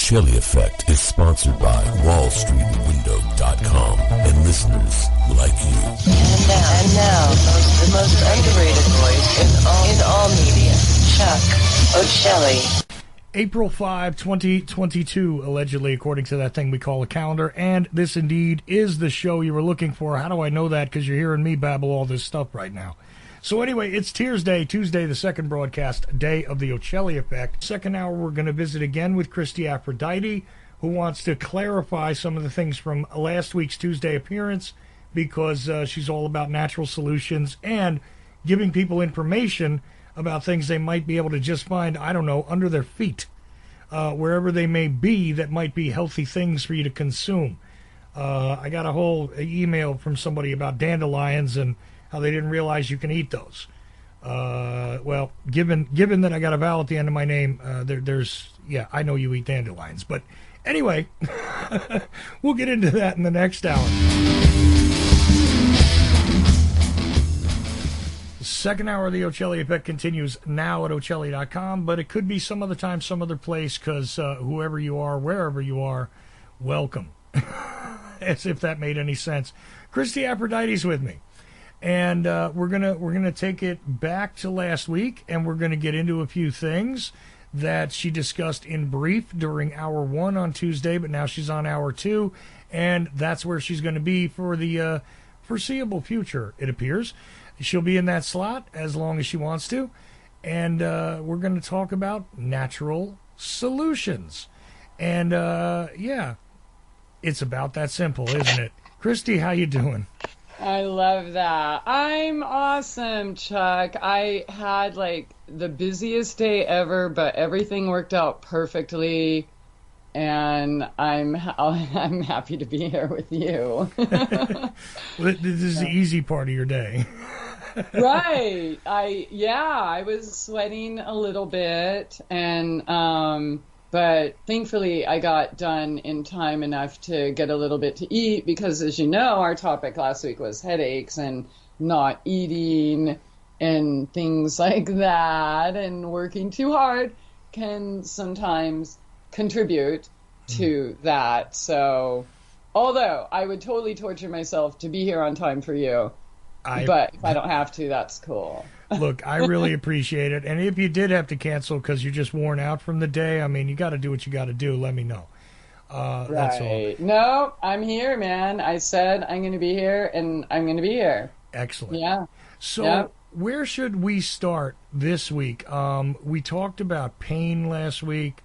Ochelli Effect is sponsored by WallStreetWindow.com and listeners like you. And now, the most underrated voice in all media, Chuck Ochelli. April 5, 2022, allegedly, according to that thing we call a calendar. And this indeed is the show you were looking for. How do I know that? Because you're hearing me babble all this stuff right now. So anyway, it's Tears Day, Tuesday, the second broadcast day of the Ochelli Effect. Second hour, we're going to visit again with Christie Aphrodite, who wants to clarify some of the things from last week's Tuesday appearance, because she's all about natural solutions and giving people information about things they might be able to just find, I don't know, under their feet, wherever they may be, that might be healthy things for you to consume. I got a whole email from somebody about dandelions and how they didn't realize you can eat those. Well, given that I got a vowel at the end of my name, yeah, I know you eat dandelions. But anyway, we'll get into that in the next hour. The second hour of the Ochelli Effect continues now at Ochelli.com, but it could be some other time, some other place, because whoever you are, wherever you are, welcome. As if that made any sense. Christie Aphrodite's with me. And we're gonna take it back to last week, and we're gonna get into a few things that she discussed in brief during hour one on Tuesday, but now she's on hour two, and that's where she's going to be for the foreseeable future, it appears. She'll be in that slot as long as she wants to, and we're going to talk about natural solutions. And yeah, it's about that simple, isn't it? Christie, how you doing? I love that. I'm awesome, Chuck. I had like the busiest day ever, but everything worked out perfectly, and I'm happy to be here with you. Well, this is the easy part of your day. Right. I was sweating a little bit, and but thankfully I got done in time enough to get a little bit to eat, because as you know, our topic last week was headaches and not eating and things like that, and working too hard can sometimes contribute to that. So although I would totally torture myself to be here on time for you, but if I don't have to, that's cool. Look, I really appreciate it. And if you did have to cancel because you're just worn out from the day, I mean, you got to do what you got to do. Let me know. That's all. No, I'm here, man. I said I'm going to be here, and I'm going to be here. Excellent. Yeah. So where should we start this week? We talked about pain last week.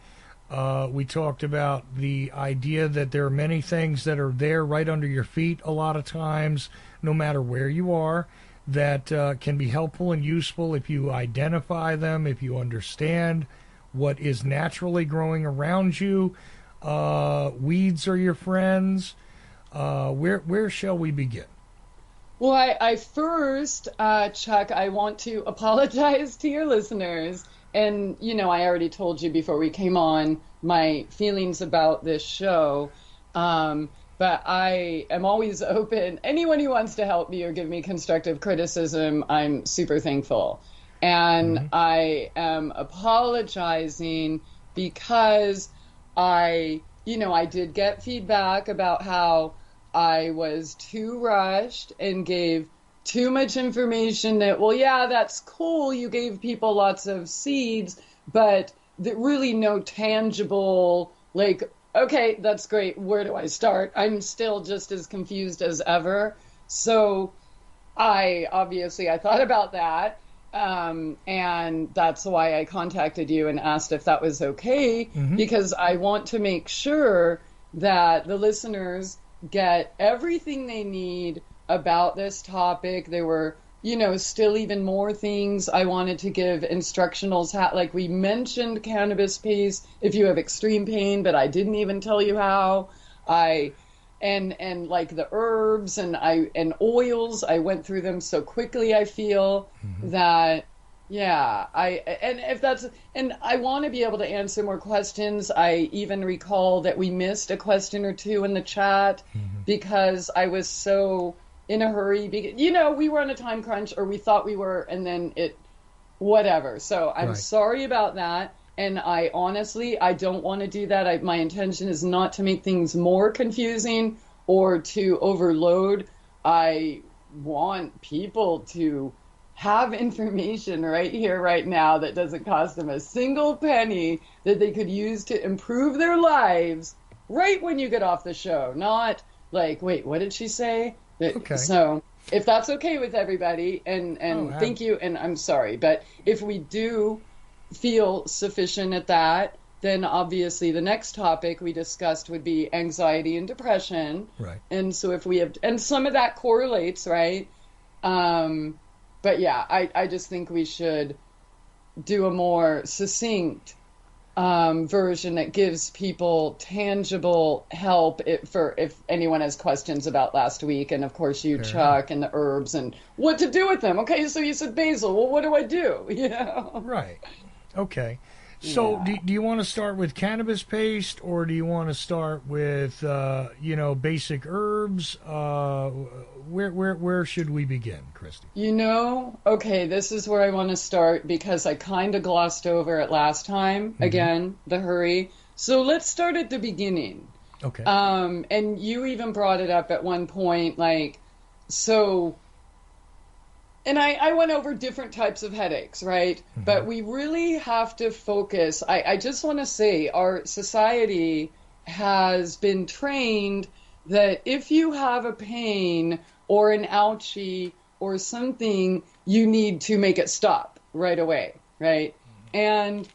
We talked about the idea that there are many things that are there right under your feet a lot of times, no matter where you are, that can be helpful and useful if you identify them, if you understand what is naturally growing around you. Weeds are your friends. Where shall we begin? Well, I first, Chuck, I want to apologize to your listeners. And, you know, I already told you before we came on my feelings about this show. But I am always open. Anyone who wants to help me or give me constructive criticism, I'm super thankful. And I am apologizing because I did get feedback about how I was too rushed and gave too much information that, well, yeah, that's cool. You gave people lots of seeds, but really no tangible, like, okay, that's great. Where do I start? I'm still just as confused as ever. So I thought about that. And that's why I contacted you and asked if that was okay, because I want to make sure that the listeners get everything they need about this topic. There were, still even more things I wanted to give instructionals. Like we mentioned cannabis paste if you have extreme pain, but I didn't even tell you how. And like the herbs and oils, I went through them so quickly. I feel that, and I want to be able to answer more questions. I even recall that we missed a question or two in the chat because I was so in a hurry. We were on a time crunch, or we thought we were, and then whatever. So I'm sorry about that. And I honestly, I don't want to do that. My intention is not to make things more confusing or to overload. I want people to have information right here, right now, that doesn't cost them a single penny, that they could use to improve their lives right when you get off the show. Not like, wait, what did she say? Okay. So if that's okay with everybody, and thank you, and I'm sorry, but if we do feel sufficient at that, then obviously the next topic we discussed would be anxiety and depression. Right. And so if we have, and some of that correlates, right? But yeah, I just think we should do a more succinct version that gives people tangible help if anyone has questions about last week. And of course you, Chuck, and the herbs and what to do with them. Okay, so you said basil. Well, what do I do? You know? Right. Okay. So do you want to start with cannabis paste, or do you want to start with basic herbs? Where should we begin, Christy? Okay, this is where I want to start because I kind of glossed over it last time. Again, the hurry. So let's start at the beginning. Okay. And you even brought it up at one point, like, so. And I went over different types of headaches, right? Mm-hmm. But we really have to focus. I just want to say our society has been trained that if you have a pain or an ouchie or something, you need to make it stop right away, right? Mm-hmm. And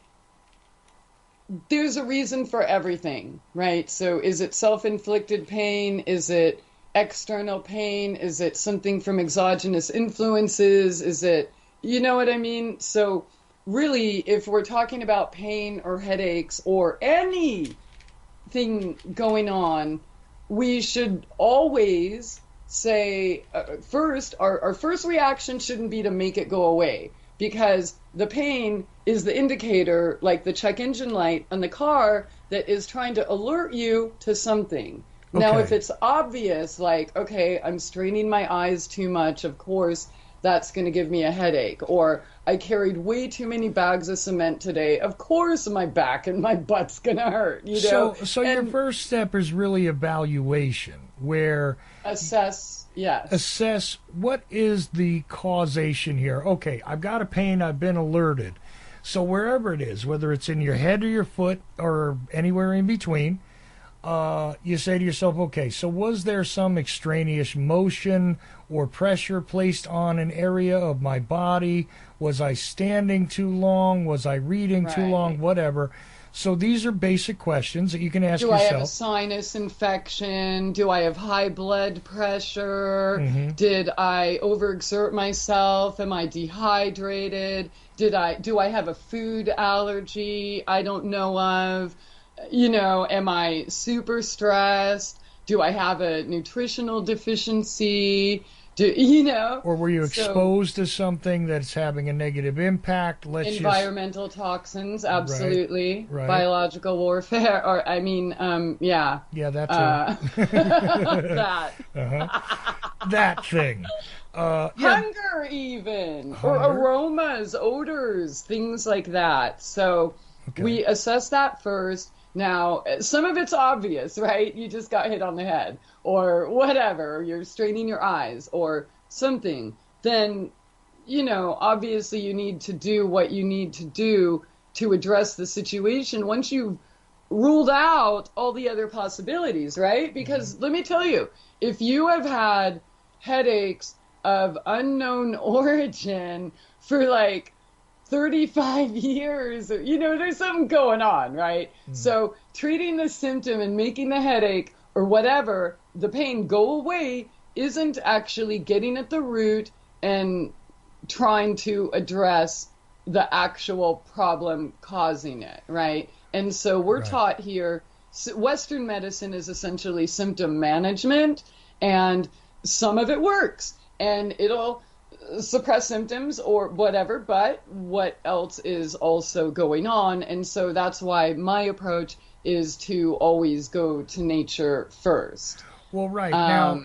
there's a reason for everything, right? So is it self-inflicted pain? Is it external pain? Is it something from exogenous influences? Is it, you know what I mean? So really, if we're talking about pain or headaches or anything going on, we should always say, first, our first reaction shouldn't be to make it go away, because the pain is the indicator, like the check engine light on the car, that is trying to alert you to something. Now, if it's obvious, like, okay, I'm straining my eyes too much, of course, that's going to give me a headache. Or I carried way too many bags of cement today. Of course, my back and my butt's going to hurt, you know? So your first step is really evaluation, where... Assess, yes. Assess what is the causation here. Okay, I've got a pain, I've been alerted. So wherever it is, whether it's in your head or your foot or anywhere in between... you say to yourself, okay, so was there some extraneous motion or pressure placed on an area of my body? Was I standing too long? Was I reading too long? Whatever. So these are basic questions that you can ask yourself. Do I have a sinus infection? Do I have high blood pressure? Mm-hmm. Did I overexert myself? Am I dehydrated? Do I have a food allergy I don't know of? Am I super stressed? Do I have a nutritional deficiency? Or were you exposed to something that's having a negative impact? Environmental toxins, absolutely. Right. Biological warfare, yeah. Yeah, that too. That. That thing. Hunger even. Or aromas, odors, things like that. So we assess that first. Now, some of it's obvious, right? You just got hit on the head or whatever, you're straining your eyes or something. Then, obviously you need to do what you need to do to address the situation once you've ruled out all the other possibilities, right? Because let me tell you, if you have had headaches of unknown origin for 35 years, there's something going on, right? So treating the symptom and making the headache or whatever, the pain go away, isn't actually getting at the root and trying to address the actual problem causing it, right? And so we're taught here, Western medicine is essentially symptom management, and some of it works, and it'll suppress symptoms or whatever, but what else is also going on? And so that's why my approach is to always go to nature first. Well, right.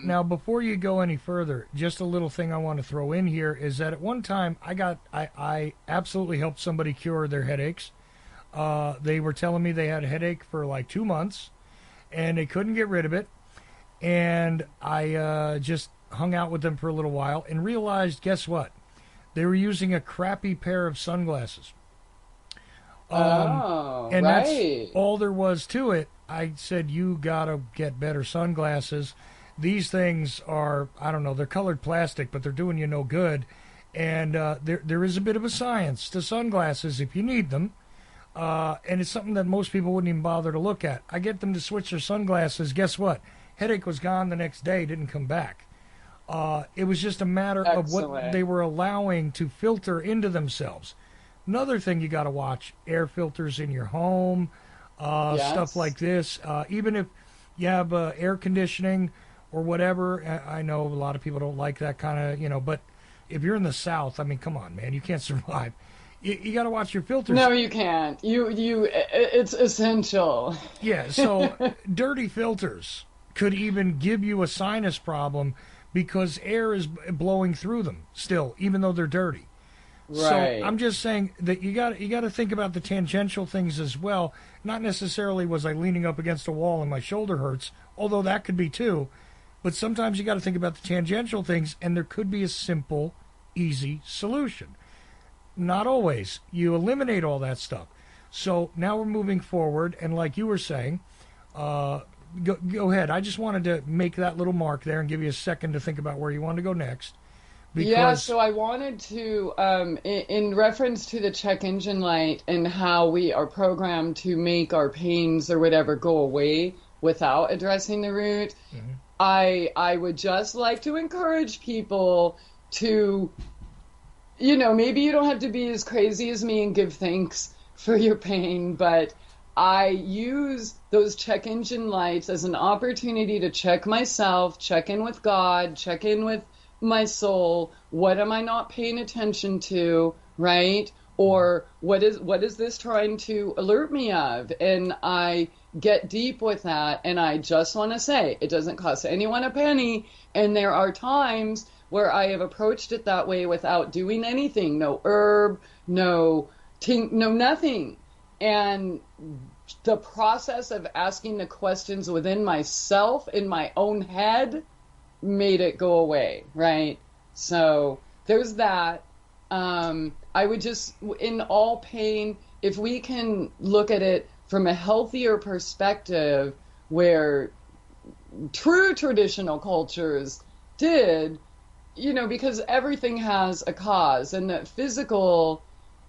Now, before you go any further, just a little thing I want to throw in here is that at one time I absolutely helped somebody cure their headaches. They were telling me they had a headache for like 2 months, and they couldn't get rid of it. And I just hung out with them for a little while and realized, guess what? They were using a crappy pair of sunglasses. And that's all there was to it. I said, you gotta get better sunglasses. These things are, I don't know, they're colored plastic, but they're doing you no good. And there is a bit of a science to sunglasses if you need them. And it's something that most people wouldn't even bother to look at. I get them to switch their sunglasses. Guess what? Headache was gone the next day, didn't come back. It was just a matter of what they were allowing to filter into themselves. Another thing you got to watch, air filters in your home, stuff like this. Even if you have air conditioning or whatever, I know a lot of people don't like that kind of, but if you're in the South, I mean, come on, man, you can't survive. You got to watch your filters. No, you can't. It's essential. Yeah, so dirty filters could even give you a sinus problem because air is blowing through them still, even though they're dirty. Right. So I'm just saying that you got to think about the tangential things as well. Not necessarily was I leaning up against a wall and my shoulder hurts, although that could be too. But sometimes you got to think about the tangential things, and there could be a simple, easy solution. Not always. You eliminate all that stuff. So now we're moving forward, and like you were saying, go ahead. I just wanted to make that little mark there and give you a second to think about where you want to go next. Yeah, so I wanted to, in reference to the check engine light and how we are programmed to make our pains or whatever go away without addressing the root, I would just like to encourage people to, maybe you don't have to be as crazy as me and give thanks for your pain, but I use those check engine lights as an opportunity to check myself, check in with God, check in with my soul. What am I not paying attention to, right? Or what is this trying to alert me of? And I get deep with that, and I just want to say it doesn't cost anyone a penny, and there are times where I have approached it that way without doing anything, no herb, no nothing. And the process of asking the questions within myself, in my own head, made it go away, right? So there's that. I would just, in all pain, if we can look at it from a healthier perspective, where true traditional cultures did, because everything has a cause, and that physical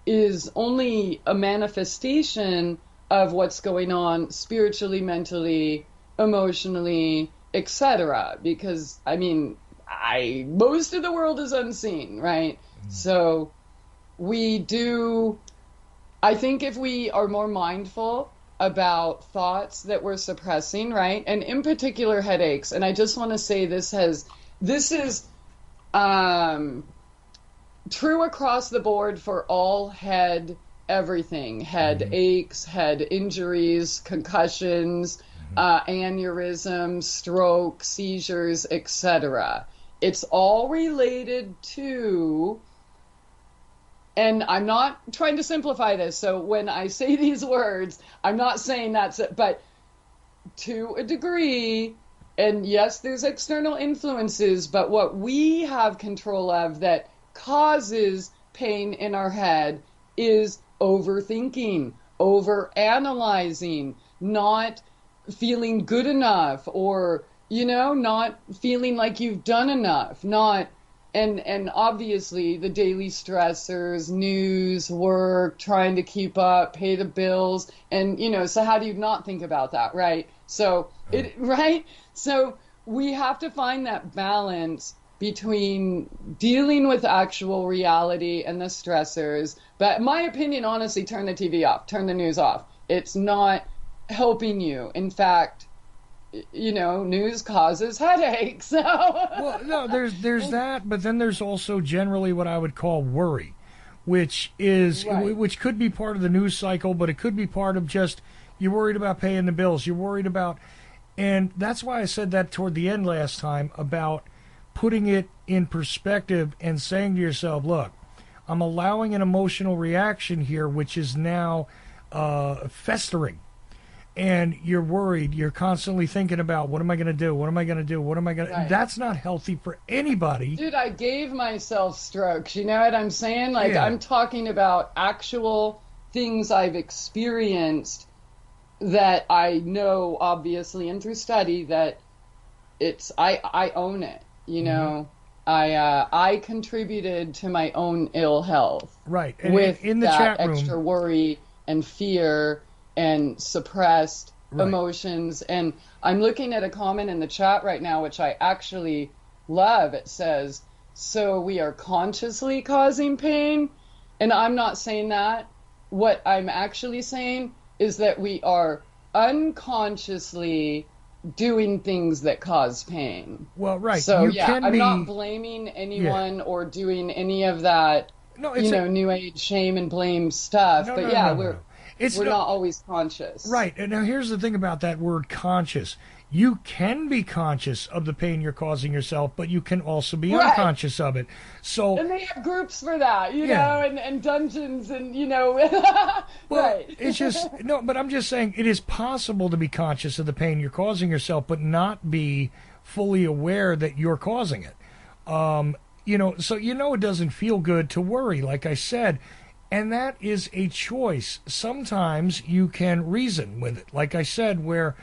is only a manifestation of what's going on spiritually, mentally, emotionally, etc. Because, most of the world is unseen, right? So I think if we are more mindful about thoughts that we're suppressing, right? And in particular, headaches. And I just want to say this is true across the board for all head everything. Head aches, head injuries, concussions, aneurysms, stroke, seizures, etc. It's all related to, and I'm not trying to simplify this, so when I say these words, I'm not saying that's it, but to a degree, and yes, there's external influences, but what we have control of that causes pain in our head is overthinking, overanalyzing, not feeling good enough, or not feeling like you've done enough, and obviously the daily stressors, news, work, trying to keep up, pay the bills, and so how do you not think about that, right? So so we have to find that balance between dealing with actual reality and the stressors. But in my opinion, honestly, turn the TV off, turn the news off. It's not helping you. In fact, news causes headaches. So. Well, no, there's that, but then there's also generally what I would call worry, which could be part of the news cycle, but it could be part of just you're worried about paying the bills, you're worried about, and that's why I said that toward the end last time about putting it in perspective and saying to yourself, look, I'm allowing an emotional reaction here, which is now festering. And you're worried. You're constantly thinking about, what am I going to do? What am I going to do? What am I going to... Right. That's not healthy for anybody. Dude, I gave myself strokes. You know what I'm saying? Like, Yeah. I'm talking about actual things I've experienced that I know, obviously, and through study, that I own it. You know, I contributed to my own ill health. Right. And with in the that chat room... extra worry and fear and suppressed Right. emotions. And I'm looking at a comment in the chat right now, which I actually love. It says, so we are consciously causing pain. And I'm not saying that. What I'm actually saying is that we are unconsciously doing things that cause pain. Well, right. So, you yeah, can I'm be... not blaming anyone or doing any of that, No, it's New Age shame and blame stuff. No, but no, yeah, no, no. we're It's not always conscious. Right. And now here's the thing about that word conscious. You can be conscious of the pain you're causing yourself, but you can also be Right. unconscious of it. So, And they have groups for that, you Yeah. know, and dungeons and, well, right. it's just, no, but I'm just saying it is possible to be conscious of the pain you're causing yourself, but not be fully aware that you're causing it. So it doesn't feel good to worry, like I said. And that is a choice. Sometimes you can reason with it, like I said, where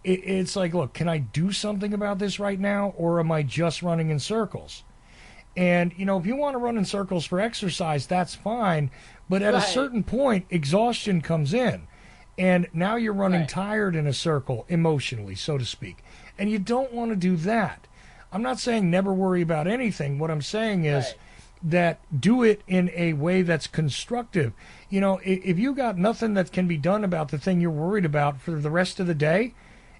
it's like, look, can I do something about this right now, or am I just running in circles? And, if you want to run in circles for exercise, that's fine. But at a Right. certain point, exhaustion comes in. And now you're running Right. tired in a circle, emotionally, so to speak. And you don't want to do that. I'm not saying never worry about anything. What I'm saying is... Right. that do it in a way that's constructive. If you got nothing that can be done about the thing you're worried about for the rest of the day,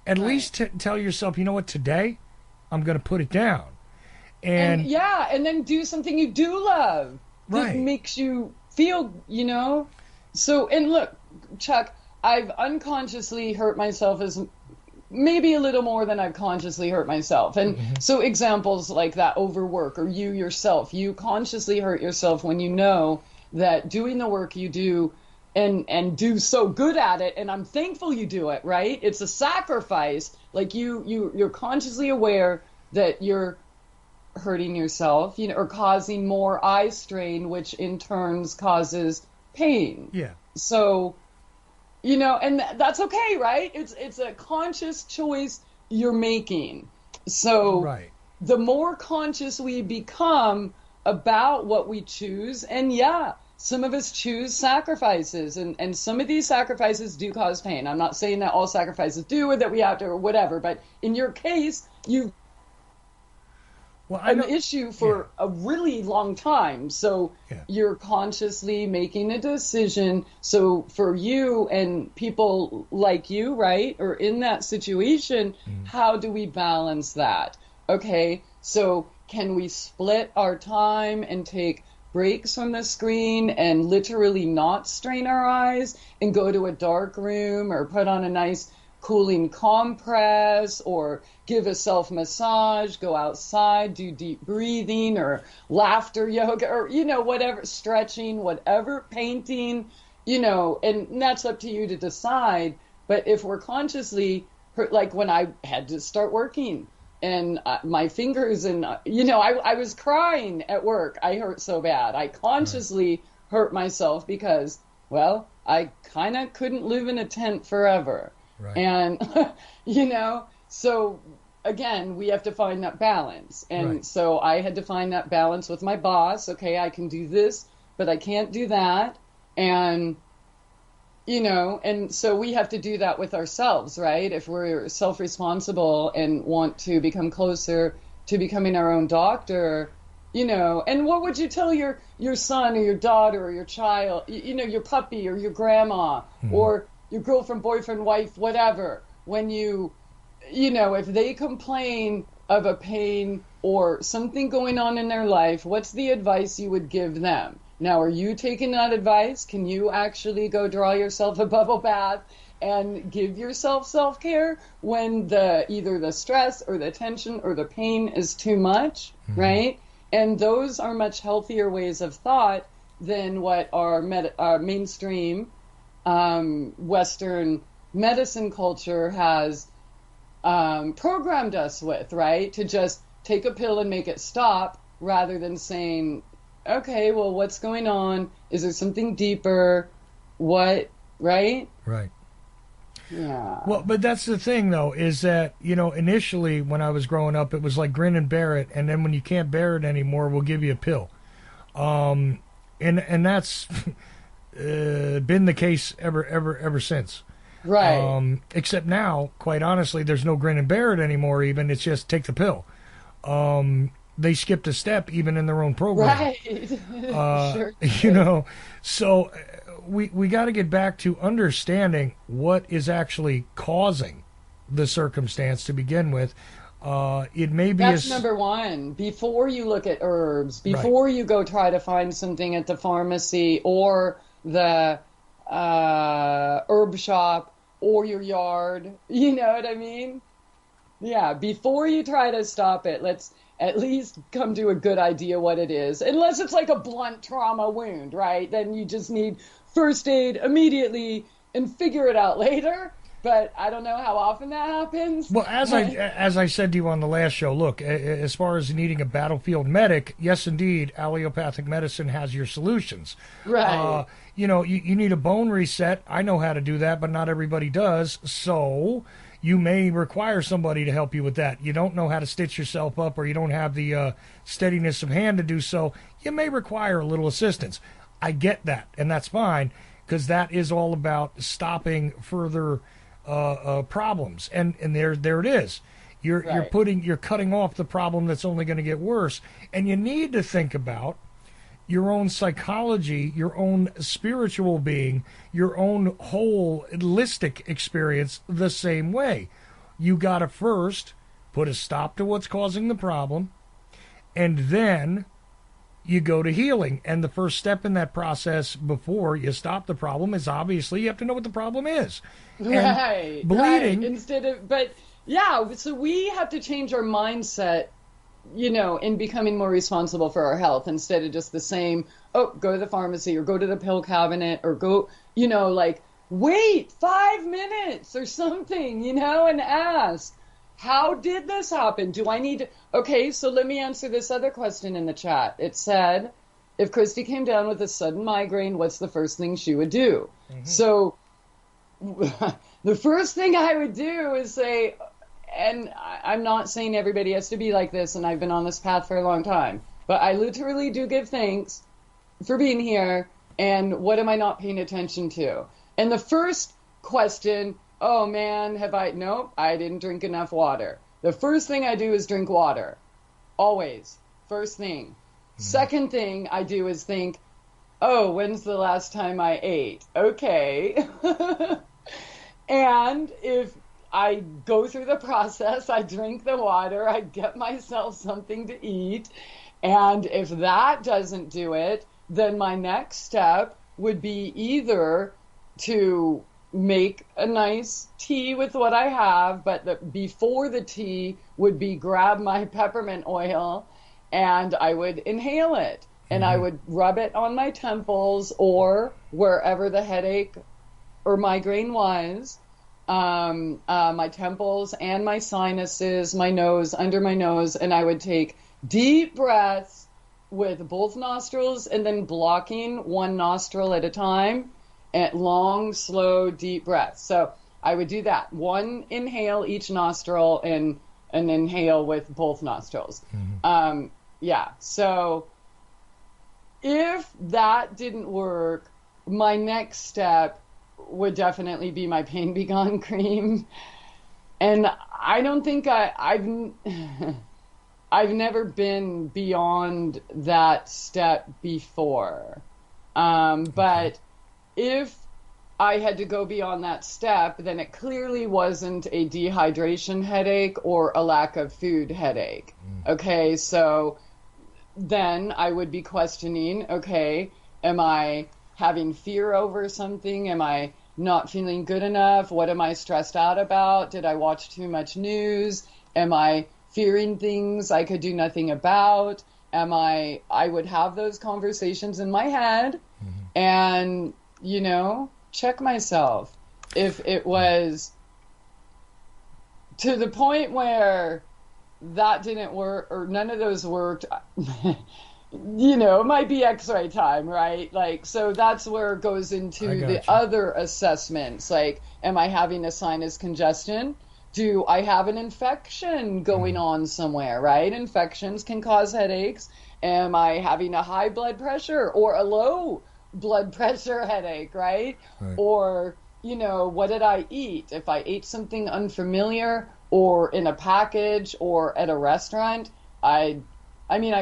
at least tell yourself, you know what, today I'm going to put it down. And And then do something you do love that Right. makes you feel, So, and look, Chuck, I've unconsciously hurt myself as maybe a little more than I've consciously hurt myself. And so examples like that, overwork, or you yourself, you consciously hurt yourself when you know that doing the work you do and do so good at it, and I'm thankful you do it, right? It's a sacrifice. Like you're consciously aware that you're hurting yourself, or causing more eye strain, which in turns causes pain. yeah, So, and that's okay, right? It's a conscious choice you're making. So right. the more conscious we become about what we choose, and yeah, some of us choose sacrifices, and some of these sacrifices do cause pain. I'm not saying that all sacrifices do, or that we have to, or whatever, but in your case, you've Well, an issue for a really long time. So Yeah. you're consciously making a decision. So for you and people like you, right, or in that situation, how do we balance that? Okay, so can we split our time and take breaks from the screen and literally not strain our eyes and go to a dark room or put on a nice cooling compress or give a self massage, go outside, do deep breathing or laughter yoga or, whatever, stretching, whatever, painting, and that's up to you to decide. But if we're consciously hurt, like when I had to start working and my fingers and, I was crying at work. I hurt so bad. I consciously hurt myself because, well, I kind of couldn't live in a tent forever. Right. And, so again, we have to find that balance. And Right. so I had to find that balance with my boss. Okay, I can do this, but I can't do that. And, and so we have to do that with ourselves, right? If we're self-responsible and want to become closer to becoming our own doctor, and what would you tell your son or your daughter or your child, your puppy or your grandma or your girlfriend, boyfriend, wife, whatever, when if they complain of a pain or something going on in their life, what's the advice you would give them? Now, are you taking that advice? Can you actually go draw yourself a bubble bath and give yourself self-care when either the stress or the tension or the pain is too much, right? And those are much healthier ways of thought than what our mainstream Western medicine culture has programmed us with, right? To just take a pill and make it stop, rather than saying, okay, well, what's going on? Is there something deeper? What, right? Right. Yeah. Well, but that's the thing, though, is that, initially when I was growing up, it was like grin and bear it, and then when you can't bear it anymore, we'll give you a pill. And that's been the case ever since. Right. Except now, quite honestly, there's no grin and bear it anymore even. It's just take the pill. They skipped a step even in their own program. Right. Sure. So we got to get back to understanding what is actually causing the circumstance to begin with. It may be that's number one. Before you look at herbs, before you go try to find something at the pharmacy or the herb shop or your yard, you know what I mean? Yeah, before you try to stop it, let's at least come to a good idea what it is. Unless it's like a blunt trauma wound, right? Then you just need first aid immediately and figure it out later. But I don't know how often that happens. Well, as I said to you on the last show, look, as far as needing a battlefield medic, yes, indeed, allopathic medicine has your solutions. Right. You need a bone reset. I know how to do that, but not everybody does. So you may require somebody to help you with that. You don't know how to stitch yourself up, or you don't have the steadiness of hand to do so. You may require a little assistance. I get that, and that's fine, because that is all about stopping further problems, and there it is. You're cutting off the problem that's only going to get worse, and you need to think about your own psychology, your own spiritual being, your own whole holistic experience the same way. You got to first put a stop to what's causing the problem, and then you go to healing. And the first step in that process before you stop the problem is obviously you have to know what the problem is. Right. Bleeding. Right. So we have to change our mindset, in becoming more responsible for our health, instead of just the same, go to the pharmacy or go to the pill cabinet or go, wait 5 minutes or something, and ask, how did this happen? Do I need to... Okay, so let me answer this other question in the chat. It said, if Christy came down with a sudden migraine, what's the first thing she would do? Mm-hmm. So the first thing I would do is say, and I'm not saying everybody has to be like this, and I've been on this path for a long time, but I literally do give thanks for being here, and what am I not paying attention to? And the first question... Oh man, nope, I didn't drink enough water. The first thing I do is drink water. Always. First thing. Mm-hmm. Second thing I do is think, when's the last time I ate? Okay. And if I go through the process, I drink the water, I get myself something to eat. And if that doesn't do it, then my next step would be either to make a nice tea with what I have, but before the tea would be grab my peppermint oil and I would inhale it. And I would rub it on my temples or wherever the headache or migraine was, my temples and my sinuses, my nose, under my nose, and I would take deep breaths with both nostrils and then blocking one nostril at a time. And long, slow, deep breaths. So I would do that. One inhale each nostril and an inhale with both nostrils. Mm-hmm. So if that didn't work, my next step would definitely be my Pain Be Gone cream. And I don't think I've never been beyond that step before. But if I had to go beyond that step, then it clearly wasn't a dehydration headache or a lack of food headache. Okay, so then I would be questioning, am I having fear over something? Am I not feeling good enough? What am I stressed out about? Did I watch too much news? Am I fearing things I could do nothing about? I would have those conversations in my head, and check myself. If it was to the point where that didn't work or none of those worked, it might be x-ray time, right? Like, so that's where it goes into the other assessments. Like, am I having a sinus congestion? Do I have an infection going on somewhere, right? Infections can cause headaches. Am I having a high blood pressure or a low blood pressure headache, right? Or, what did I eat? If I ate something unfamiliar or in a package or at a restaurant, I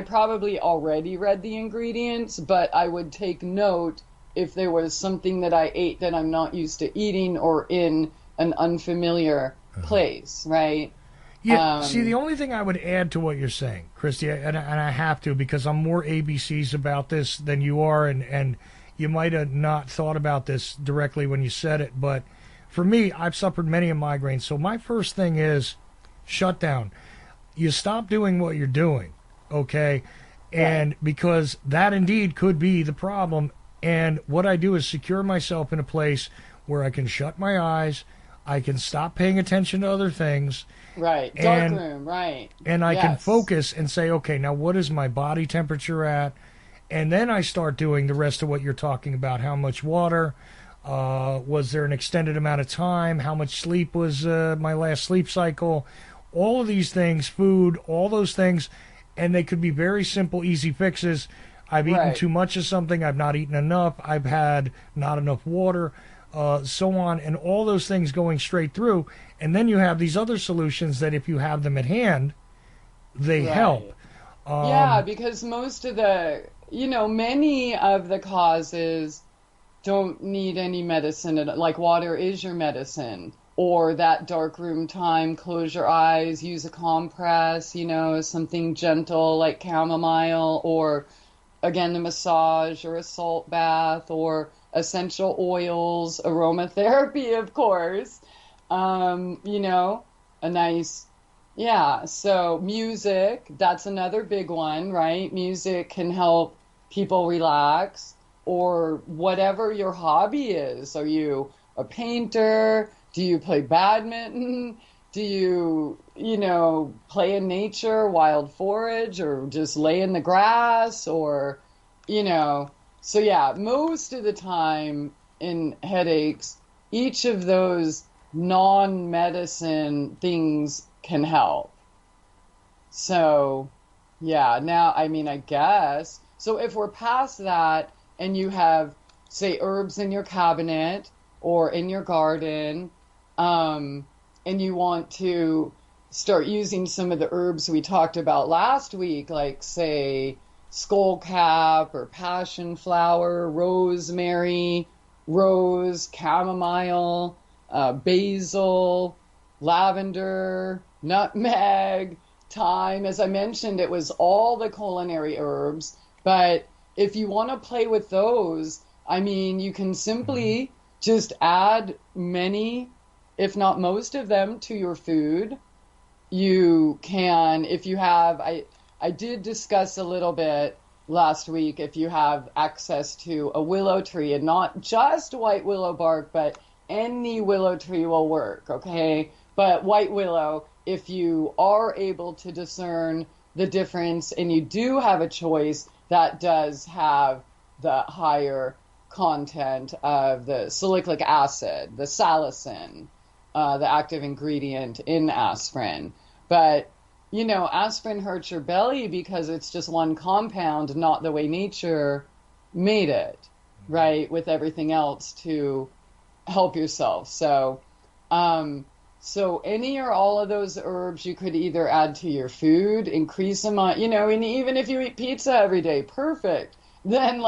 probably already read the ingredients, but I would take note if there was something that I ate that I'm not used to eating or in an unfamiliar place, right? Yeah, see, the only thing I would add to what you're saying, Christy, and I have to because I'm more ABCs about this than you are, and you might have not thought about this directly when you said it, but for me, I've suffered many a migraine, so my first thing is shut down. You stop doing what you're doing, okay? And because that indeed could be the problem, and what I do is secure myself in a place where I can shut my eyes, I can stop paying attention to other things. Right, dark room, right. And I can focus and say, okay, now what is my body temperature at? And then I start doing the rest of what you're talking about. How much water? Was there an extended amount of time? How much sleep was my last sleep cycle? All of these things, food, all those things, and they could be very simple, easy fixes. I've eaten too much of something. I've not eaten enough. I've had not enough water, so on, and all those things going straight through. And then you have these other solutions that if you have them at hand, they help. Because most of the, many of the causes don't need any medicine. Like water is your medicine. Or that dark room time, close your eyes, use a compress, something gentle like chamomile, or again, the massage or a salt bath or essential oils, aromatherapy, of course. A nice, so music, that's another big one, right? Music can help people relax, or whatever your hobby is. Are you a painter? Do you play badminton? Do you, play in nature, wild forage, or just lay in the grass, or, So most of the time in headaches, each of those non-medicine things can help. So, now, I guess. So if we're past that and you have, say, herbs in your cabinet or in your garden, and you want to start using some of the herbs we talked about last week, like, say, skullcap or passion flower, rosemary, rose, chamomile, basil, lavender, nutmeg, thyme. As I mentioned, it was all the culinary herbs. But if you want to play with those, you can simply just add many, if not most of them, to your food. You can, if you have, I did discuss a little bit last week, if you have access to a willow tree, and not just white willow bark, but any willow tree will work, okay? But white willow, if you are able to discern the difference and you do have a choice, that does have the higher content of the salicylic acid, the salicin, the active ingredient in aspirin. But, aspirin hurts your belly because it's just one compound, not the way nature made it, right, with everything else to help yourself. So, so any or all of those herbs you could either add to your food, increase them on, and even if you eat pizza every day, perfect. Then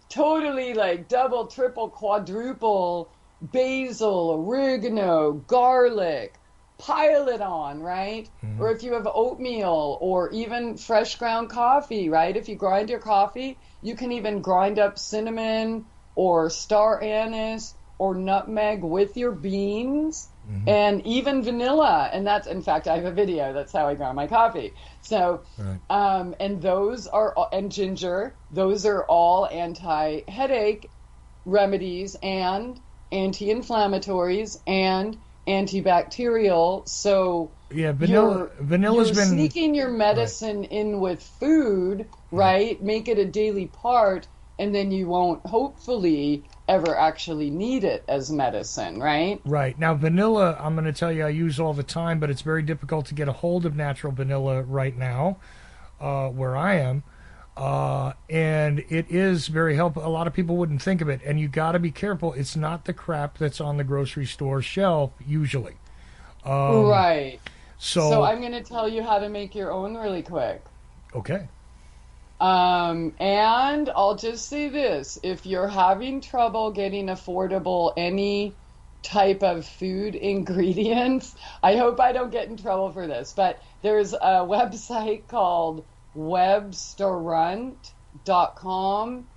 totally double, triple, quadruple basil, oregano, garlic, pile it on, right? Mm-hmm. Or if you have oatmeal or even fresh ground coffee, right? If you grind your coffee, you can even grind up cinnamon or star anise or nutmeg with your beans. Mm-hmm. And even vanilla, and that's, in fact, I have a video, that's how I grind my coffee. So, right. And those are, and ginger, those are all anti-headache remedies and anti-inflammatories and antibacterial. So yeah, vanilla's you're been sneaking your medicine in with food, right? Make it a daily part, and then you won't hopefully ever actually need it as medicine, right? Right. Now, vanilla, I'm going to tell you I use all the time, but it's very difficult to get a hold of natural vanilla right now where I am. And it is very helpful. A lot of people wouldn't think of it, and you got to be careful. It's not the crap that's on the grocery store shelf, usually. Right. So I'm going to tell you how to make your own really quick. Okay. And I'll just say this, if you're having trouble getting affordable any type of food ingredients, I hope I don't get in trouble for this, but there's a website called webstaurant.com,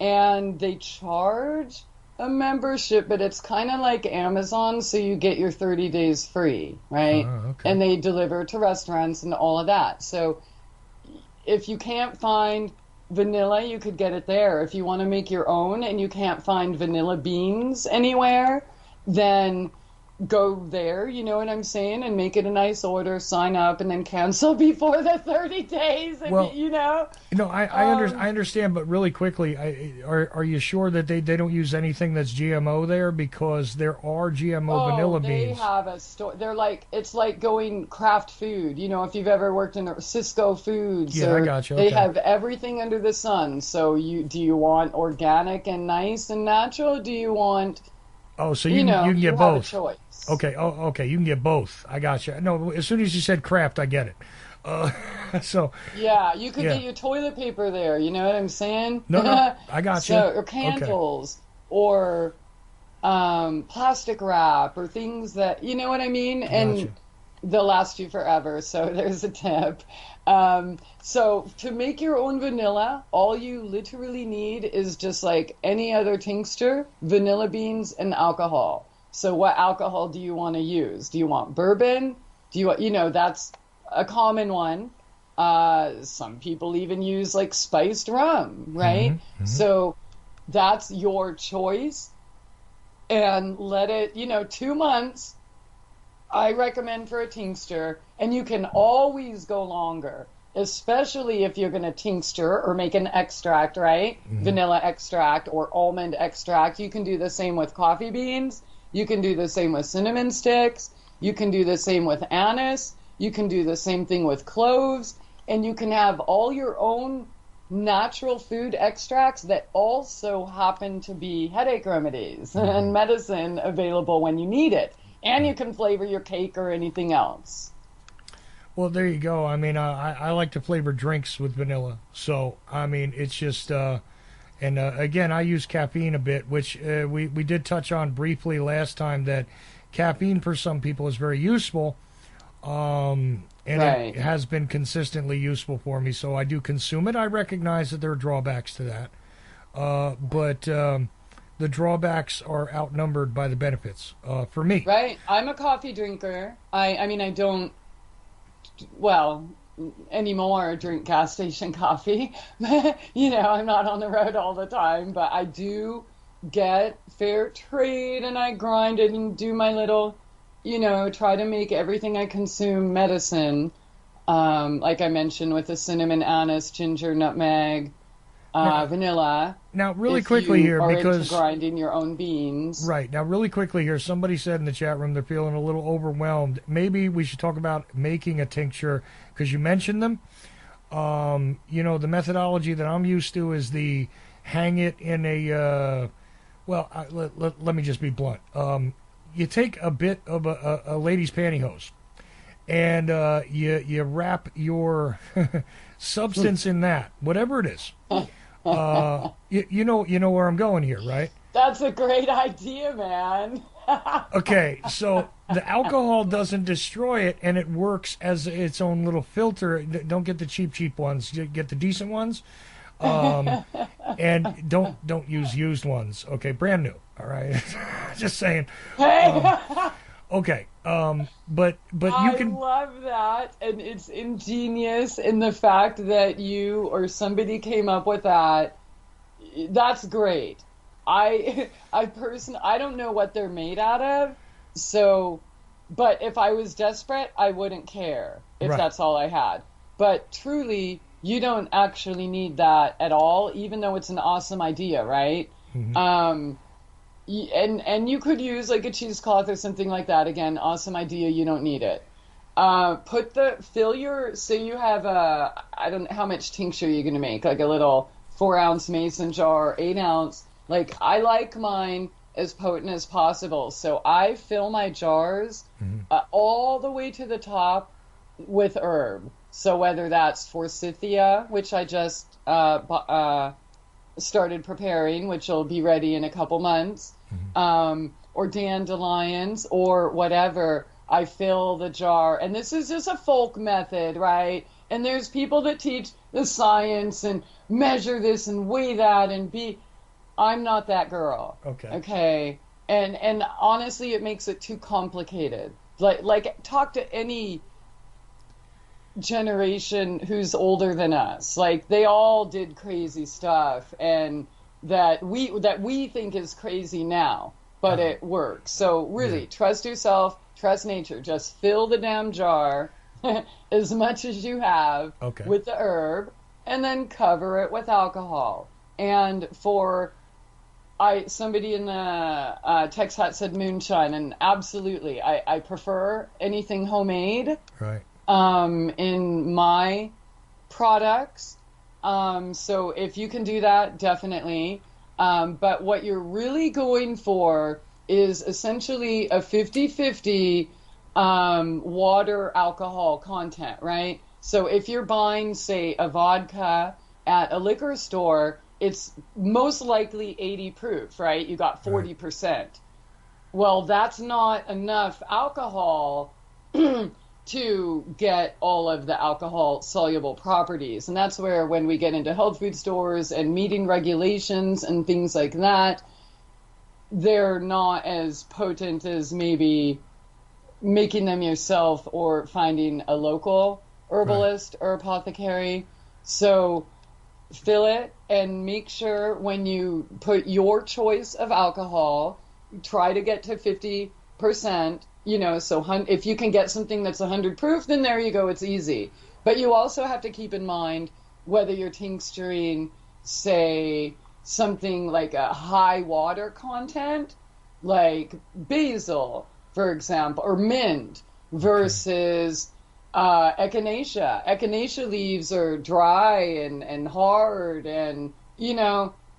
and they charge a membership, but it's kind of like Amazon, so you get your 30 days free, right? Okay. And they deliver to restaurants and all of that. So if you can't find vanilla, you could get it there. If you want to make your own and you can't find vanilla beans anywhere, then go there, you know what I'm saying, and make it a nice order, sign up, and then cancel before the 30 days, and, you know? No, I understand, but really quickly, are you sure that they don't use anything that's GMO there? Because there are GMO vanilla beans. They have a store. They're like, it's like going craft food. You know, if you've ever worked in Cisco Foods. Yeah, I got you. They Okay. have everything under the sun. So do you want organic and nice and natural? Do you want... Oh, so you can get both. Have a choice. Okay. Oh, okay. You can get both. I got you. No, as soon as you said craft, I get it. So. Yeah, you could get your toilet paper there. You know what I'm saying? No, I got you. Or candles, or plastic wrap, or things that, you know what I mean? And they'll last you forever. So there's a tip. So to make your own vanilla, all you literally need is just like any other tincture, vanilla beans, and alcohol. So what alcohol do you want to use? Do you want bourbon? Do you want, that's a common one. Some people even use like spiced rum, right? Mm-hmm. So that's your choice. And let it, 2 months, I recommend for a tincture, and you can always go longer, especially if you're going to tincture or make an extract, right? Mm-hmm. Vanilla extract or almond extract. You can do the same with coffee beans. You can do the same with cinnamon sticks. You can do the same with anise. You can do the same thing with cloves. And you can have all your own natural food extracts that also happen to be headache remedies and medicine available when you need it. And you can flavor your cake or anything else. Well, there you go. I mean, I like to flavor drinks with vanilla. So, I mean, it's just, again, I use caffeine a bit, which we did touch on briefly last time, that caffeine for some people is very useful. It has been consistently useful for me. So I do consume it. I recognize that there are drawbacks to that. But the drawbacks are outnumbered by the benefits for me. Right. I'm a coffee drinker. I mean, I don't, anymore drink gas station coffee. I'm not on the road all the time, but I do get fair trade, and I grind it and do my little, try to make everything I consume medicine. Like I mentioned, with the cinnamon, anise, ginger, nutmeg, vanilla. Now, really quickly here, because into grinding your own beans. Right. Now, really quickly here, somebody said in the chat room they're feeling a little overwhelmed. Maybe we should talk about making a tincture, because you mentioned them. The methodology that I'm used to is the hang it in a. Let me just be blunt. You take a bit of a lady's pantyhose, and you wrap your substance in that, whatever it is. You know where I'm going here, right? That's a great idea, man. Okay, so the alcohol doesn't destroy it, and it works as its own little filter. Don't get the cheap ones. Get the decent ones, and don't use used ones. Okay, brand new. All right, just saying. Okay, but you can. I love that, and it's ingenious in the fact that you or somebody came up with that. That's great. I don't know what they're made out of. So, but if I was desperate, I wouldn't care if Right. that's all I had. But truly, you don't actually need that at all, even though it's an awesome idea, right? And you could use like a cheesecloth or something like that. Again, awesome idea. You don't need it. So you have I don't know how much tincture you're going to make, like a little 4-ounce mason jar, 8-ounce. Like, I like mine as potent as possible. So I fill my jars all the way to the top with herb. So whether that's forsythia, which I just started preparing, which will be ready in a couple months, or dandelions or whatever, I fill the jar. And this is just a folk method, right? And there's people that teach the science and measure this and weigh that and be... I'm not that girl. Okay. And honestly, it makes it too complicated. Like talk to any generation who's older than us. Like, they all did crazy stuff, and that we think is crazy now, but it works. So really, trust yourself, trust nature. Just fill the damn jar as much as you have with the herb, and then cover it with alcohol. And somebody in the text hut said moonshine, and absolutely, I prefer anything homemade. Right. In my products. So if you can do that, definitely. But what you're really going for is essentially a 50-50 water alcohol content, right? So if you're buying, say, a vodka at a liquor store, it's most likely 80 proof, right? You got 40%. Well, that's not enough alcohol to get all of the alcohol soluble properties. And that's where, when we get into health food stores and meeting regulations and things like that, they're not as potent as maybe making them yourself or finding a local herbalist or apothecary. So fill it, and make sure when you put your choice of alcohol, try to get to 50%. So if you can get something that's 100 proof, then there you go, it's easy. But you also have to keep in mind whether you're tincturing, say, something like a high water content, like basil, for example, or mint, versus echinacea. Echinacea leaves are dry and hard, and,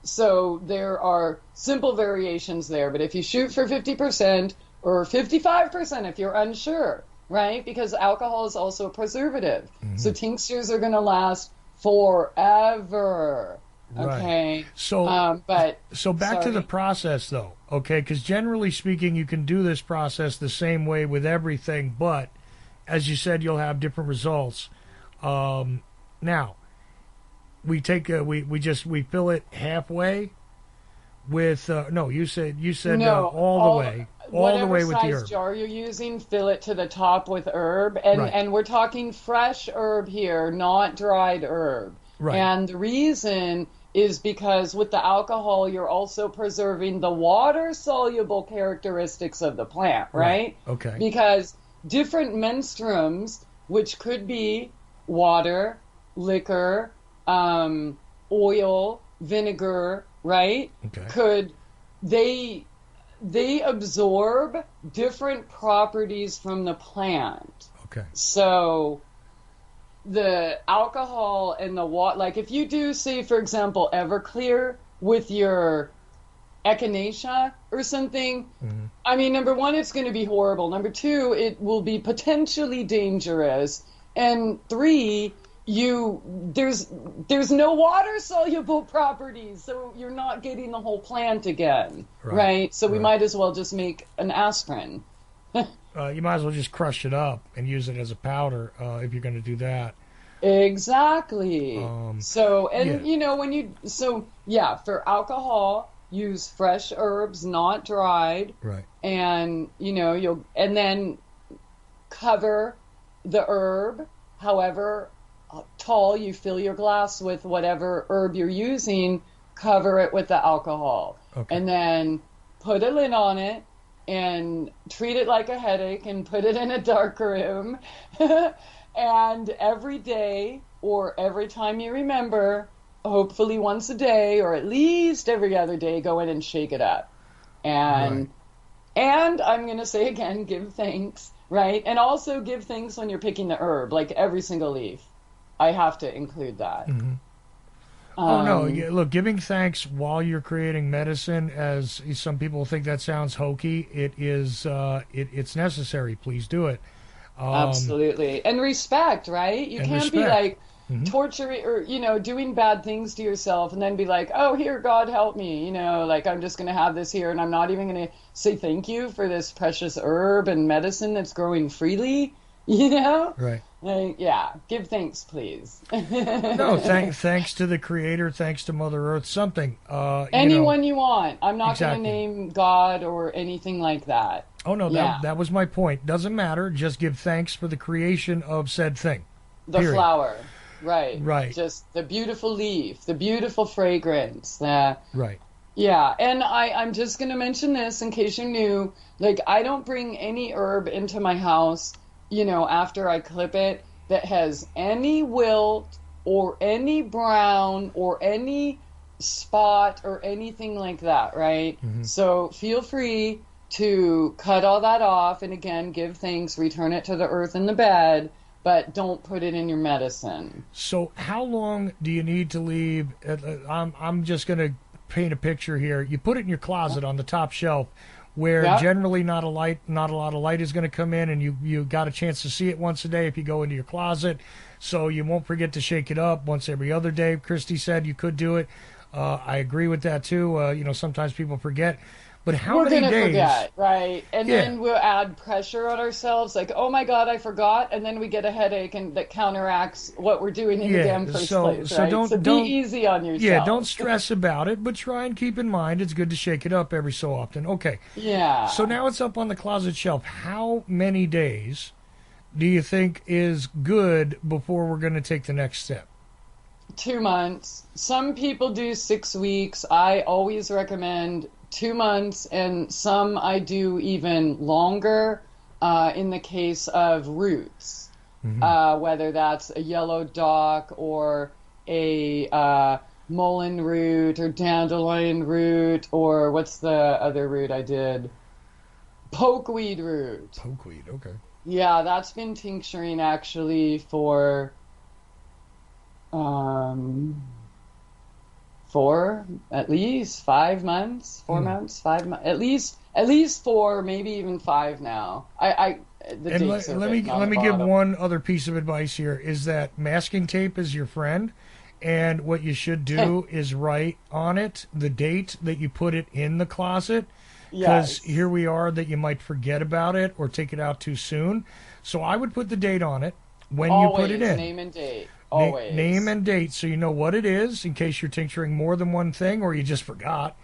so there are simple variations there. But if you shoot for 50%, or 55% if you're unsure, right? Because alcohol is also a preservative. So tinctures are going to last forever. Okay. Right. So back to the process, though, okay? Because generally speaking, you can do this process the same way with everything, but as you said, you'll have different results. Now, we take we fill it halfway with you said no, all the way. All the way with the herb. Whatever size jar you're using, fill it to the top with herb. And we're talking fresh herb here, not dried herb. Right. And the reason is because with the alcohol, you're also preserving the water-soluble characteristics of the plant, right? Okay. Because different menstruums, which could be water, liquor, oil, vinegar, right? Okay. They absorb different properties from the plant. Okay. So the alcohol and the water, like if you do, say, for example, Everclear with your echinacea or something, I mean, number one, it's going to be horrible. Number two, it will be potentially dangerous. And three, there's no water soluble properties, so you're not getting the whole plant again, right? So we might as well just make an aspirin. You might as well just crush it up and use it as a powder if you're going to do that. Exactly. For alcohol, use fresh herbs, not dried. Right. And and then cover the herb, however tall you fill your glass with whatever herb you're using, cover it with the alcohol, Okay. and then put a lid on it and treat it like a headache and put it in a dark room. And every day or every time you remember, hopefully once a day or at least every other day, go in and shake it up. And and I'm going to say again, give thanks, right? And also give thanks when you're picking the herb, like every single leaf. I have to include that. Mm-hmm. Look, giving thanks while you're creating medicine, as some people think that sounds hokey, it is. It's necessary. Please do it. Absolutely. And respect, right? You can't be like torturing or, doing bad things to yourself and then be like, oh, here, God help me. Like I'm just going to have this here and I'm not even going to say thank you for this precious herb and medicine that's growing freely, Right. Like, yeah, give thanks, please. No, thanks to the Creator, thanks to Mother Earth, something. Anyone you want. I'm not Exactly. going to name God or anything like that. Oh, no, Yeah. that was my point. Doesn't matter. Just give thanks for the creation of said thing. The Period. flower. Right. Right. Just the beautiful leaf, the beautiful fragrance. Right. Yeah, and I'm just going to mention this in case you're new. Like, I don't bring any herb into my house, after I clip it that has any wilt or any brown or any spot or anything like that, right? Mm-hmm. So feel free to cut all that off and again, give thanks, return it to the earth in the bed, but don't put it in your medicine. So how long do you need to leave? I'm just going to paint a picture here. You put it in your closet on the top shelf where generally not a lot of light is going to come in, and you got a chance to see it once a day if you go into your closet, so you won't forget to shake it up once every other day. Christy said you could do it. I agree with that too. Sometimes people forget. But how many days? We're going to forget, right? And then we'll add pressure on ourselves, like, oh my God, I forgot, and then we get a headache, and that counteracts what we're doing in the damn first place, right? So be easy on yourself. Yeah, don't stress about it, but try and keep in mind it's good to shake it up every so often. Okay. Yeah. So now it's up on the closet shelf. How many days do you think is good before we're going to take the next step? 2 months. Some people do 6 weeks. I always recommend 2 months, and some I do even longer in the case of roots, whether that's a yellow dock or a mullein root or dandelion root, or what's the other root I did? Pokeweed root. Pokeweed, okay. Yeah, that's been tincturing actually for at least 5 months, 4 months, 5 months, at least 4, maybe even 5 now. Let me give one other piece of advice here, is that masking tape is your friend, and what you should do is write on it the date that you put it in the closet, because here we are that you might forget about it or take it out too soon. So I would put the date on it when you put it in. Name and date. Always. Name and date, so you know what it is in case you're tincturing more than one thing or you just forgot.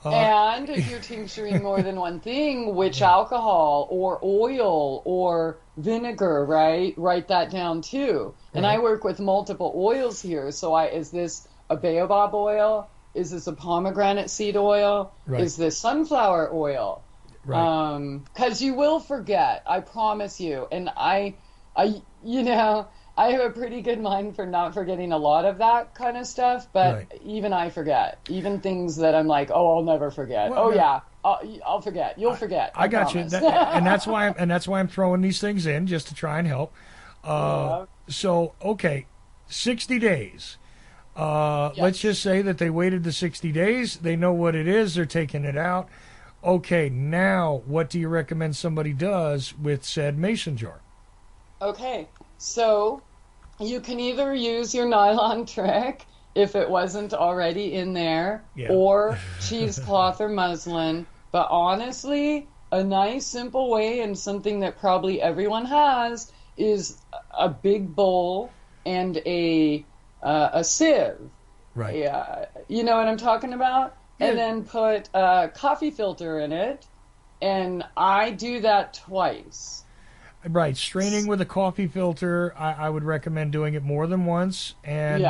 And if you're tincturing more than one thing, which alcohol or oil or vinegar, right? Write that down too. And I work with multiple oils here. So is this a baobab oil? Is this a pomegranate seed oil? Right. Is this sunflower oil? Right. 'Cause you will forget, I promise you. And I have a pretty good mind for not forgetting a lot of that kind of stuff, but even I forget. Even things that I'm like, oh, I'll never forget. Well, I'll forget. You'll forget. I got you, and that's why I'm throwing these things in just to try and help. So, okay, 60 days. Let's just say that they waited the 60 days. They know what it is. They're taking it out. Okay, now what do you recommend somebody does with said mason jar? Okay, so you can either use your nylon trick if it wasn't already in there, or cheesecloth or muslin. But honestly, a nice simple way, and something that probably everyone has, is a big bowl and a sieve. Right. Yeah, you know what I'm talking about? And then put a coffee filter in it, and I do that twice. Right, straining with a coffee filter, I would recommend doing it more than once. And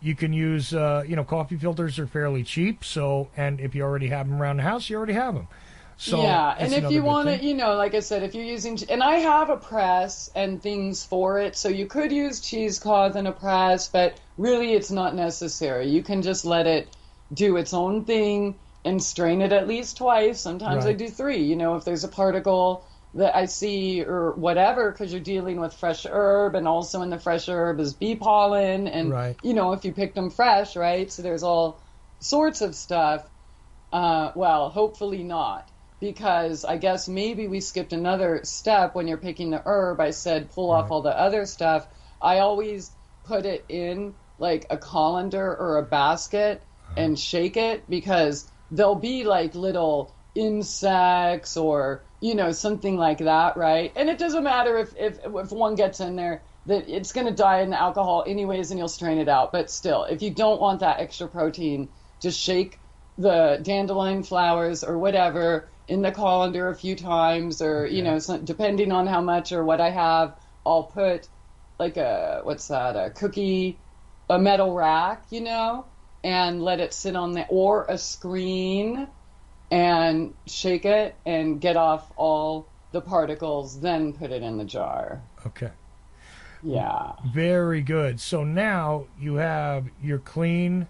You can use, coffee filters are fairly cheap. So, and if you already have them around the house, you already have them. So yeah, that's and if another you good want thing. to, like I said, if you're using, and I have a press and things for it, so you could use cheesecloth in a press, but really it's not necessary. You can just let it do its own thing and strain it at least twice. Sometimes I Right. do three, if there's a particle that I see or whatever, because you're dealing with fresh herb, and also in the fresh herb is bee pollen, and, Right. if you picked them fresh, right? So there's all sorts of stuff. Well, hopefully not, because I guess maybe we skipped another step when you're picking the herb. I said pull off Right. all the other stuff. I always put it in like a colander or a basket and shake it, because there'll be like little insects or something like that, right? And it doesn't matter if one gets in there, that it's going to die in the alcohol anyways, and you'll strain it out. But still, if you don't want that extra protein, just shake the dandelion flowers or whatever in the colander a few times, or depending on how much or what I have, I'll put like a metal rack, and let it sit on or a screen, and shake it and get off all the particles, then put it in the jar. Okay. Yeah. Very good. So now you have your clean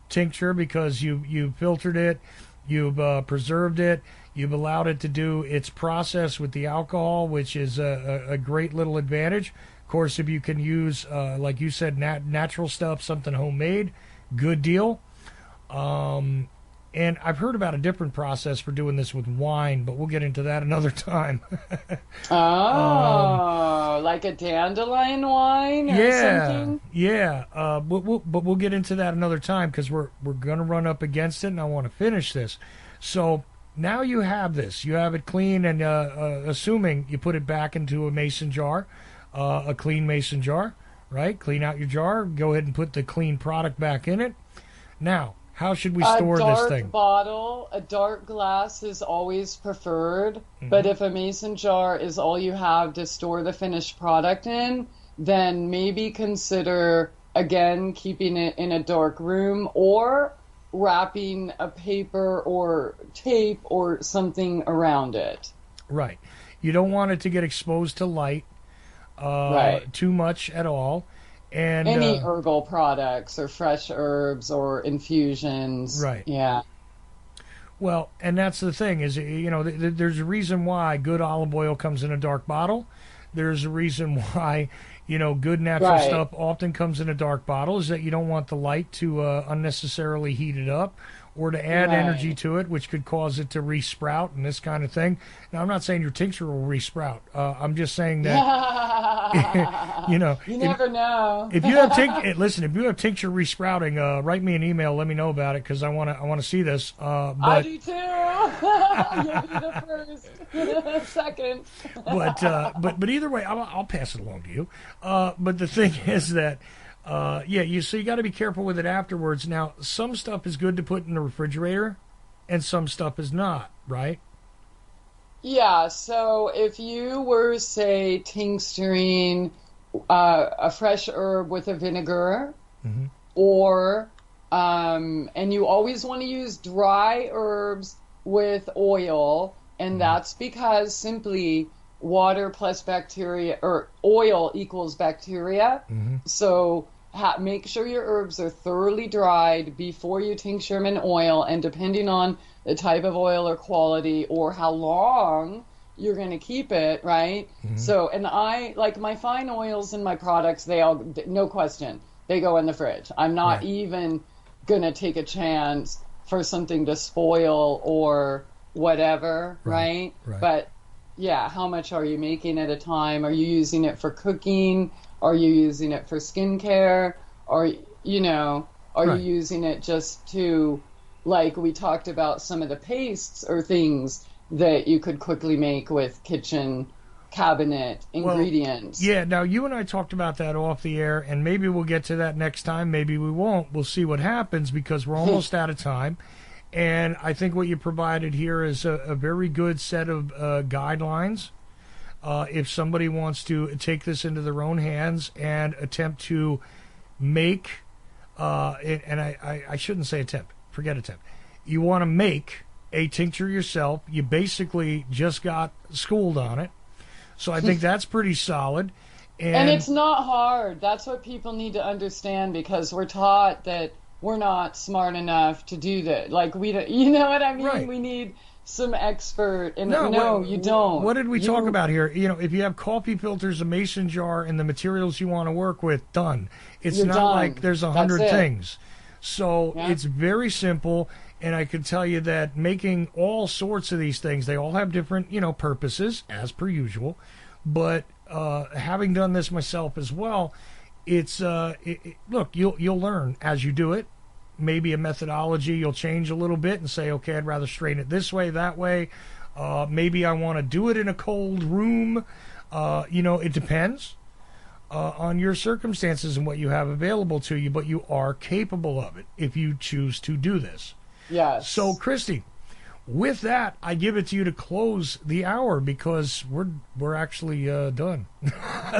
tincture, because you filtered it, you've preserved it, you've allowed it to do its process with the alcohol, which is a great little advantage. Of course, if you can use, like you said, natural stuff, something homemade, good deal. And I've heard about a different process for doing this with wine, but we'll get into that another time. Like a dandelion wine or Yeah, something? yeah. But we'll get into that another time, because we're going to run up against it, and I want to finish this. So now you have this. You have it clean, and assuming you put it back into a mason jar, a clean mason jar, right? Clean out your jar. Go ahead and put the clean product back in it. Now, how should we store this thing? A dark glass is always preferred, but if a mason jar is all you have to store the finished product in, then maybe consider, again, keeping it in a dark room, or wrapping a paper or tape or something around it. Right. You don't want it to get exposed to light Right. too much at all. And Any herbal products or fresh herbs or infusions. Right. Yeah. well, and that's the thing is, there's a reason why good olive oil comes in a dark bottle. There's a reason why, good natural Right. stuff often comes in a dark bottle, is that you don't want the light to unnecessarily heat it up, or to add Right. energy to it, which could cause it to resprout and this kind of thing. Now, I'm not saying your tincture will resprout. I'm just saying that, You never know. if you have if you have tincture resprouting, write me an email. Let me know about it, because I want to see this. I But do too. You'll be the first, second. but either way, I'll pass it along to you. But the thing is that, so you got to be careful with it afterwards. Now, some stuff is good to put in the refrigerator, and some stuff is not, right? Yeah, so if you were, say, tincturing a fresh herb with a vinegar, or and you always want to use dry herbs with oil, and that's because simply water plus bacteria, or oil equals bacteria. So make sure your herbs are thoroughly dried before you tincture them in oil, and depending on the type of oil or quality or how long you're going to keep it, right? So, and I like my fine oils and my products, they all, no question, they go in the fridge. I'm not Right. even going to take a chance for something to spoil or whatever, right? Right. But yeah, how much are you making at a time? Are you using it for cooking? Are you using it for skincare? Or, are Right. you using it just to, like we talked about, some of the pastes or things that you could quickly make with kitchen cabinet ingredients? Yeah, now you and I talked about that off the air, and maybe we'll get to that next time. Maybe we won't. We'll see what happens, because we're almost out of time. And I think what you provided here is a very good set of guidelines. If somebody wants to take this into their own hands and attempt to make and I shouldn't say attempt. Forget attempt. You want to make a tincture yourself. You basically just got schooled on it. So I think that's pretty solid. And it's not hard. That's what people need to understand, because we're taught that we're not smart enough to do that. Like, we don't, you know what I mean? Right. We need some expert. And no, you don't. What did we talk about here? You know, if you have coffee filters, a mason jar, and the materials you want to work with, done. It's You're not done. like there's 100 That's it. things. So Yeah. it's very simple. And I can tell you that making all sorts of these things, they all have different, purposes, as per usual. But having done this myself as well, it's look, you'll learn as you do it. Maybe a methodology you'll change a little bit and say, okay, I'd rather straighten it this way, that way. Maybe I want to do it in a cold room. It depends on your circumstances and what you have available to you, but you are capable of it if you choose to do this. Yes. So, Christie, with that, I give it to you to close the hour, because we're actually done.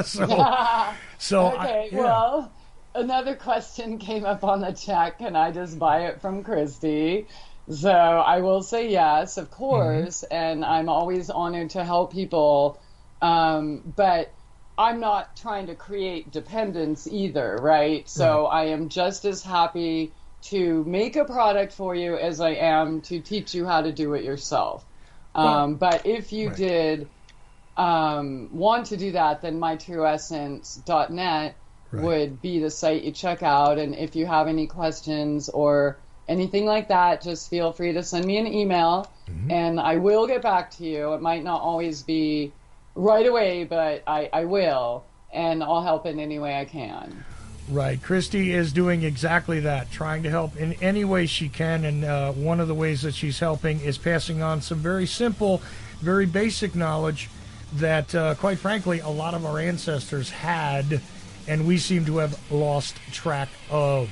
so okay, well, another question came up on the check. Can I just buy it from Christie? So I will say yes, of course, and I'm always honored to help people. But I'm not trying to create dependence either, right? So I am just as happy to make a product for you as I am to teach you how to do it yourself. But if you did want to do that, then mytrueessence.net would be the site you check out. And if you have any questions or anything like that, just feel free to send me an email, and I will get back to you. It might not always be right away, but I will, and I'll help in any way I can. Right. Christie is doing exactly that, trying to help in any way she can. And one of the ways that she's helping is passing on some very simple, very basic knowledge that, quite frankly, a lot of our ancestors had, and we seem to have lost track of.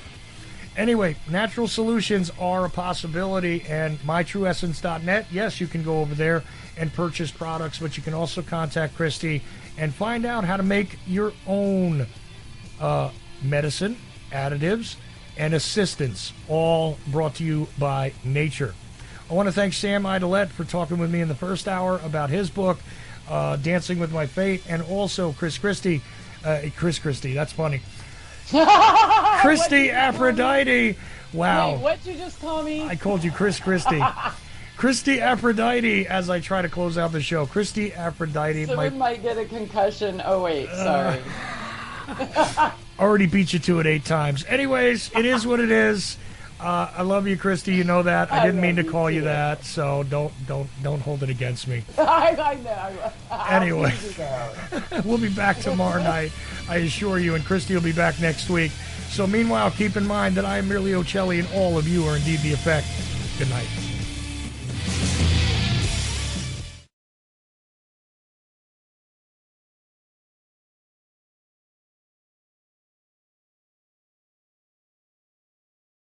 Anyway, natural solutions are a possibility, and mytrueessence.net, yes, you can go over there and purchase products, but you can also contact Christie and find out how to make your own medicine, additives, and assistance, all brought to you by nature. I want to thank Sam Idolette for talking with me in the first hour about his book, Dancing with My Fate, and also Chris Christie, that's funny. Christie Aphrodite. Wow. Wait, what'd you just call me? I called you Chris Christie. Christie Aphrodite, as I try to close out the show. Christie Aphrodite. Someone might get a concussion. Oh, wait, sorry. Already beat you to it 8 times. Anyways, it is what it is. I love you, Christie. You know that. I didn't mean to call you that, so don't hold it against me. I know. Anyway, we'll be back tomorrow night, I assure you, and Christie will be back next week. So meanwhile, keep in mind that I am merely Ochelli, and all of you are indeed the effect. Good night.